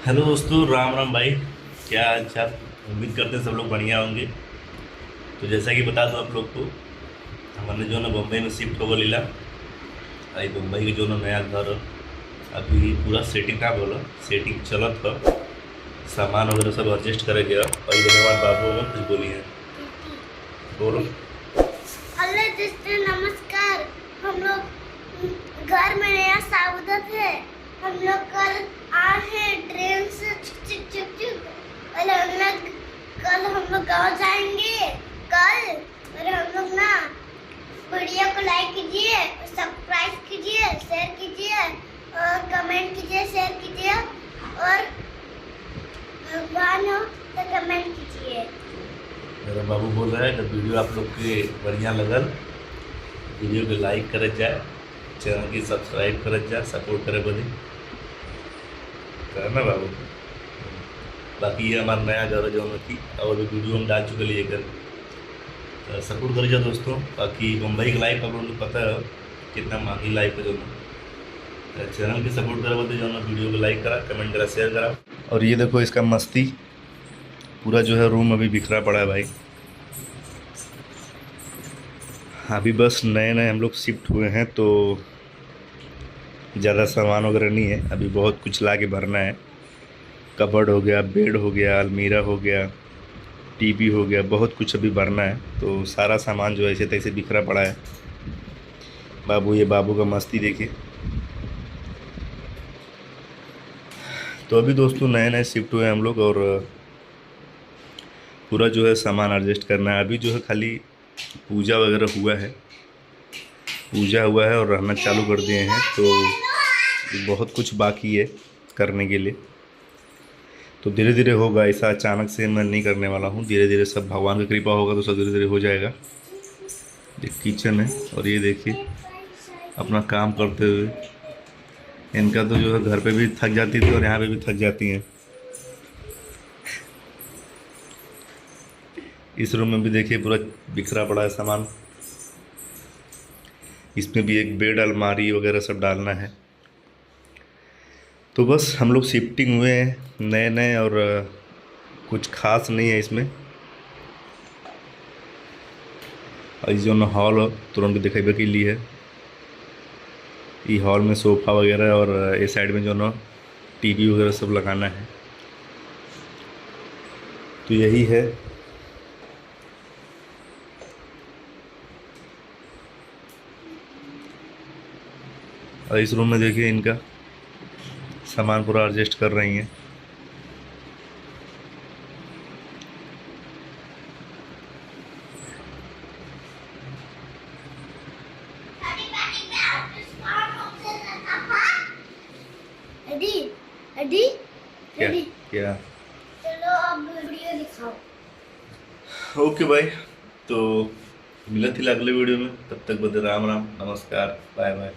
Hello दोस्तों, राम राम भाई। क्या हाल चाल? उम्मीद करते हैं सब लोग बढ़िया होंगे। तो जैसा कि बता दो आप लोग को, हमने जो ना बम्बई में शिफ्ट होकर लीला। अभी बम्बई के जो ना नया घर अभी पूरा सेटिंग का बोला सेटिंग चलत था। सामान वगैरह सब एडजस्ट करे गया और इसके बाद बाबू में कुछ बोली है। बोलो। हेलो दोस्तों, नमस्कार। हम लोग घर में नया स्वागत है। हम लोग कल आए हैं ट्रेन से चुक चुक चुक चुक। कल हम लोग गाँव जाएंगे कल। और हम लोग ना वीडियो को लाइक कीजिए, सब्सक्राइब कीजिए, शेयर कीजिए और कमेंट कीजिए, शेयर कीजिए और भगवान हो तो कमेंट कीजिए। मेरा बाबू बोल रहा है कि वीडियो आप लोग के बढ़िया लगल, वीडियो को लाइक करे जाए, चैनल की सब्सक्राइब करे जाए, सपोर्ट करे बदे करना बाबू। बाकी ये हमारा नया घर जो थी और भी वीडियो हम डाल चुके लिए कर सपोर्ट कर जाए दोस्तों। बाकी मुंबई की लाइफ आप लोगों को पता है कितना महंगी लाइफ है जो ना। चैनल की सपोर्ट करे बदे जो ना वीडियो को लाइक करा, कमेंट करा, शेयर करा। और ये देखो इसका मस्ती पूरा जो है रूम अभी बिखरा पड़ा है भाई। अभी बस नए नए हम लोग शिफ्ट हुए हैं तो ज़्यादा सामान वगैरह नहीं है। अभी बहुत कुछ ला के भरना है। कबर्ड हो गया, बेड हो गया, अलमीरा हो गया, टीवी हो गया, बहुत कुछ अभी भरना है। तो सारा सामान जो है ऐसे तैसे बिखरा पड़ा है। बाबू, ये बाबू का मस्ती देखिए। तो अभी दोस्तों नए नए शिफ्ट हुए हम लोग और पूरा जो है सामान एडजस्ट करना है। अभी जो है खाली पूजा वगैरह हुआ है, पूजा हुआ है और रहना चालू कर दिए हैं। तो बहुत कुछ बाकी है करने के लिए। तो धीरे धीरे होगा, ऐसा अचानक से मैं नहीं करने वाला हूँ। धीरे धीरे सब भगवान की कृपा होगा तो सब धीरे धीरे हो जाएगा। ये किचन है और ये देखिए अपना काम करते हुए इनका तो जो है घर पे भी थक जाती थी और यहाँ पे भी थक जाती हैं। इस रूम में भी देखिए पूरा बिखरा पड़ा है सामान। इसमें भी एक बेड, अलमारी वगैरह सब डालना है। तो बस हम लोग शिफ्टिंग हुए हैं नए नए और कुछ खास नहीं है इसमें। और जो ना हॉल तुरंत दिखेबे के लिए है। ये हॉल में सोफ़ा वगैरह और इस साइड में जो ना टीवी वगैरह सब लगाना है। तो यही है। और इस रूम में देखिए इनका सामान पूरा एडजस्ट कर रही हैं। रेडी रेडी क्या रेडी। क्या? चलो अब वीडियो दिखाओ। ओके भाई, तो मिलत ही अगले वीडियो में। तब तक बदे राम राम, नमस्कार, बाय बाय।